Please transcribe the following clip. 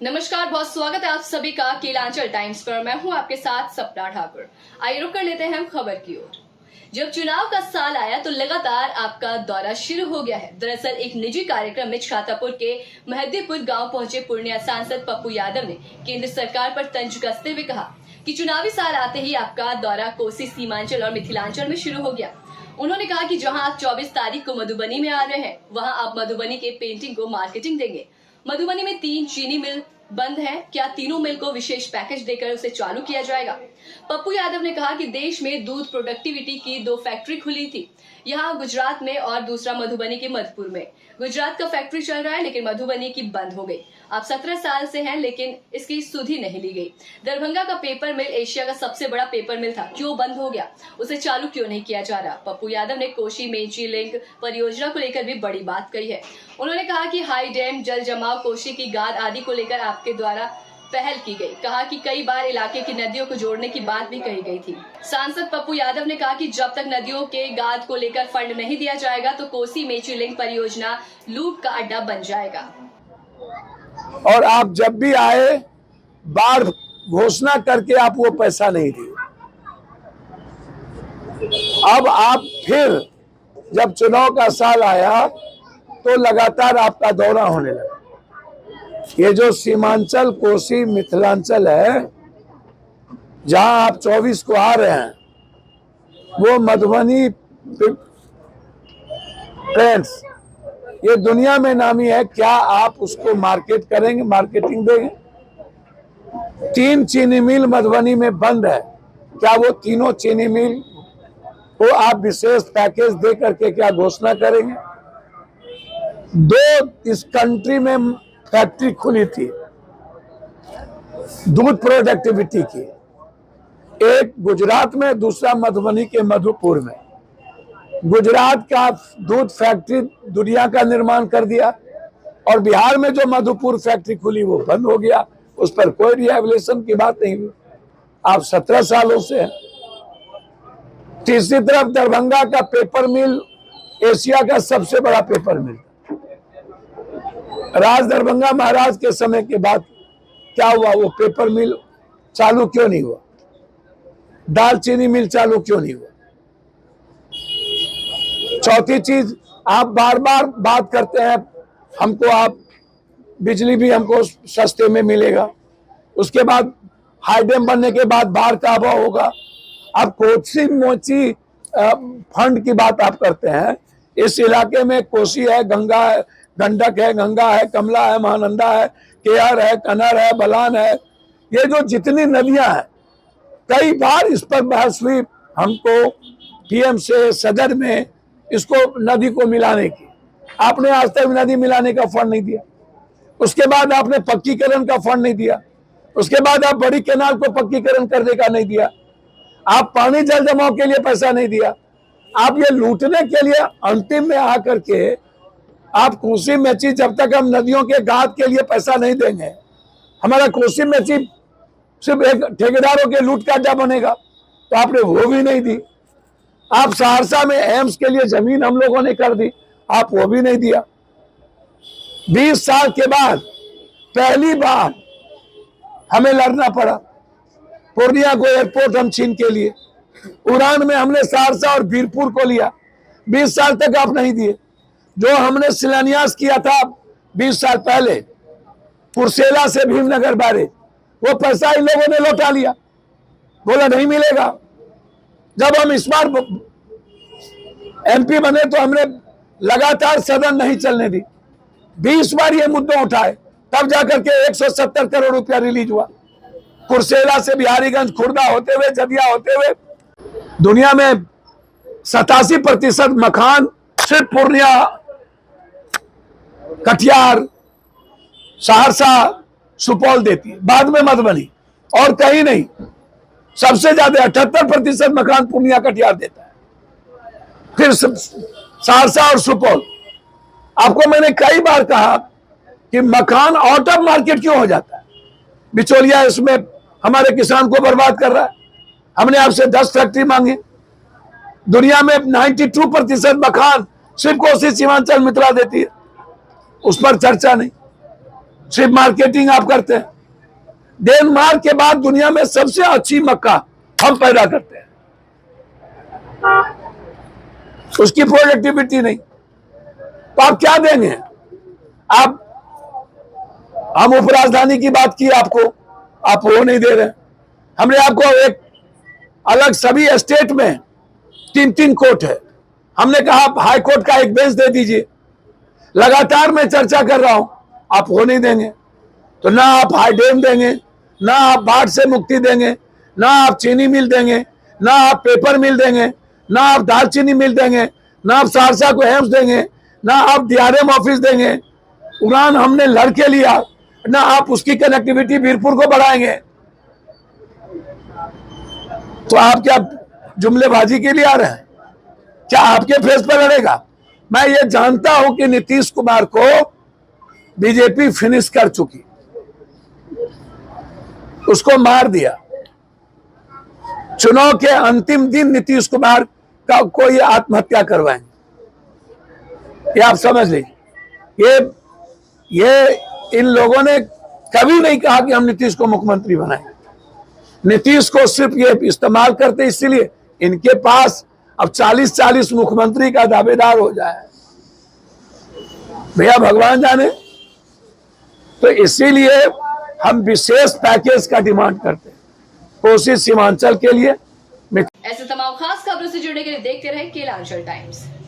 नमस्कार, बहुत स्वागत है आप सभी का केलांचल टाइम्स पर। मैं हूं आपके साथ सपना ठाकुर। आइए रुक कर लेते हैं हम खबर की ओर। जब चुनाव का साल आया तो लगातार आपका दौरा शुरू हो गया है। दरअसल एक निजी कार्यक्रम में छातापुर के मेहदीपुर गांव पहुंचे पूर्णिया सांसद पप्पू यादव ने केंद्र सरकार पर तंज कसते हुए कहा कि चुनावी साल आते ही आपका दौरा कोसी, सीमांचल और मिथिलांचल में शुरू हो गया। उन्होंने कहा कि जहां आप 24 तारीख को मधुबनी में आ रहे हैं, वहां आप मधुबनी के पेंटिंग को मार्केटिंग देंगे। मधुबनी में 3 चीनी मिल बंद है, क्या तीनों मिल को विशेष पैकेज देकर उसे चालू किया जाएगा? पप्पू यादव ने कहा कि देश में दूध प्रोडक्टिविटी की 2 फैक्ट्री खुली थी, यहाँ गुजरात में और दूसरा मधुबनी के मधुपुर में। गुजरात का फैक्ट्री चल रहा है लेकिन मधुबनी की बंद हो गई। आप 17 साल से हैं लेकिन इसकी सुधि नहीं ली गई। दरभंगा का पेपर मिल एशिया का सबसे बड़ा पेपर मिल था, क्यों बंद हो गया? उसे चालू क्यों नहीं किया जा रहा? पप्पू यादव ने कोसी मेची लिंक परियोजना को लेकर भी बड़ी बात कही है। उन्होंने कहा कि हाई डैम, जल जमाव, कोसी की गाद आदि को लेकर आपके द्वारा पहल की गई। कहा कि कई बार इलाके की नदियों को जोड़ने की बात भी कही गई थी। सांसद पप्पू यादव ने कहा कि जब तक नदियों के गाद को लेकर फंड नहीं दिया जाएगा तो कोसी मेची लिंक परियोजना लूट का अड्डा बन जाएगा। और आप जब भी आए बाढ़ घोषणा करके आप वो पैसा नहीं दिए। अब आप फिर जब चुनाव का साल आया तो लगातार आपका दौरा होने लगा। ये जो सीमांचल, कोसी, मिथिलांचल है, जहां आप 24 को आ रहे हैं, वो मधुबनी पेंट्स ये दुनिया में नामी है। क्या आप उसको मार्केट करेंगे, मार्केटिंग देंगे? 3 चीनी मिल मधुबनी में बंद है, क्या वो तीनों चीनी मिल को आप विशेष पैकेज दे करके क्या घोषणा करेंगे? 2 इस कंट्री में फैक्ट्री खुली थी दूध प्रोडक्टिविटी की, एक गुजरात में, दूसरा मधुबनी के मधुपुर में। गुजरात का दूध फैक्ट्री दुनिया का निर्माण कर दिया और बिहार में जो मधुपुर फैक्ट्री खुली वो बंद हो गया। उस पर कोई रिहैबिलिटेशन की बात नहीं हुई। आप 17 सालों से हैं। तीसरी तरफ दरभंगा का पेपर मिल एशिया का सबसे बड़ा पेपर मिल। राज दरभंगा महाराज के समय के बाद क्या हुआ? वो पेपर मिल चालू क्यों नहीं हुआ? दालचीनी मिल चालू क्यों नहीं हुआ? चौथी चीज, आप बार बार बात करते हैं हमको, आप बिजली भी हमको सस्ते में मिलेगा। उसके बाद हाई डैम बनने के बाद बाढ़ का अभाव होगा। आप कोसी मोची फंड की बात आप करते हैं। इस इलाके में कोसी है, गंगा है, गंडक है, गंगा है, कमला है, महानंदा है, केयर है, कनर है, बलान है। ये जो जितनी नदियां हैं, कई बार इस पर बहस हुई हमको पीएम से, सदर में, इसको नदी को मिलाने की। आपने आज तक नदी मिलाने का फंड नहीं दिया। उसके बाद आपने पक्कीकरण का फंड नहीं दिया। उसके बाद आप बड़ी केनाल को पक्कीकरण करने का नहीं दिया। आप पानी जल जमाव के लिए पैसा नहीं दिया। आप ये लूटने के लिए अंतिम में आकर के आप कोसी मेची, जब तक हम नदियों के गाद के लिए पैसा नहीं देंगे, हमारा कोसी मेची सिर्फ एक ठेकेदारों के लूट का अड्डा बनेगा। तो आपने वो भी नहीं दी। आप सहरसा में एम्स के लिए जमीन हम लोगों ने कर दी, आप वो भी नहीं दिया। 20 साल के बाद पहली बार हमें लड़ना पड़ा। पूर्णिया को एयरपोर्ट हम छीन के लिए, उड़ान में हमने सहरसा और वीरपुर को लिया। 20 साल तक आप नहीं दिए। जो हमने शिलान्यास किया था 20 साल पहले कुर्सेला से भीमनगर बैरेज, वो पैसा इन लोगों ने लौटा लिया, बोला नहीं मिलेगा। जब हम इस बार एमपी बने तो हमने लगातार सदन नहीं चलने दी। 20 बार ये मुद्दा उठाए, तब जाकर के 170 करोड़ रुपया रिलीज हुआ। कुर्सेला से बिहारीगंज, खुर्दा होते हुए, जदिया होते हुए। दुनिया में 87% मकान सिर्फ पूर्णिया, कटिहार, सहरसा, सुपौल देती है, बाद में मधुबनी, और कहीं नहीं। सबसे ज्यादा 78% मकान पूर्णिया, कटिहार देता है, फिर सहरसा और सुपौल। आपको मैंने कई बार कहा कि मकान आउट ऑफ मार्केट क्यों हो जाता है? बिचौलिया इसमें हमारे किसान को बर्बाद कर रहा है। हमने आपसे 10 फैक्ट्री मांगी। दुनिया में 92% मकान सिर्फ कोसी, सीमांचल, मिथिला देती है, उस पर चर्चा नहीं। सिर्फ मार्केटिंग आप करते हैं। डेनमार्क के बाद दुनिया में सबसे अच्छी मक्का हम पैदा करते हैं, उसकी प्रोडक्टिविटी नहीं, तो आप क्या देंगे? आप, हम उपराजधानी की बात की आपको, आप वो नहीं दे रहे। हमने आपको एक अलग, सभी स्टेट में 3-3 कोर्ट है, हमने कहा आप हाई कोर्ट का एक बेंच दे दीजिए। लगातार मैं चर्चा कर रहा हूं, आप वो नहीं देंगे। तो ना आप हाई डैम देंगे, ना आप बाढ़ से मुक्ति देंगे, ना आप चीनी मिल देंगे, ना आप पेपर मिल देंगे, ना आप दालचीनी मिल देंगे, ना आप सहरसा को हेम्स देंगे, ना आप डीआरएम ऑफिस देंगे। उड़ान हमने लड़के लिया, ना आप उसकी कनेक्टिविटी वीरपुर को बढ़ाएंगे। तो आप क्या जुमलेबाजी के लिए आ रहे हैं? क्या आपके फेस पर लड़ेगा? मैं ये जानता हूं कि नीतीश कुमार को बीजेपी फिनिश कर चुकी, उसको मार दिया। चुनाव के अंतिम दिन नीतीश कुमार का को ये आत्महत्या करवाएंगे, ये आप समझ लीजिए। ये इन लोगों ने कभी नहीं कहा कि हम नीतीश को मुख्यमंत्री बनाएंगे। नीतीश को सिर्फ ये इस्तेमाल करते, इसीलिए इनके पास अब 40-40 मुख्यमंत्री का दावेदार हो जाए, भैया भगवान जाने। तो इसीलिए हम विशेष पैकेज का डिमांड करते हैं कोसी सीमांचल के लिए। ऐसे तमाम खास खबरों से जुड़ने के लिए देखते रहे केलांचल टाइम्स।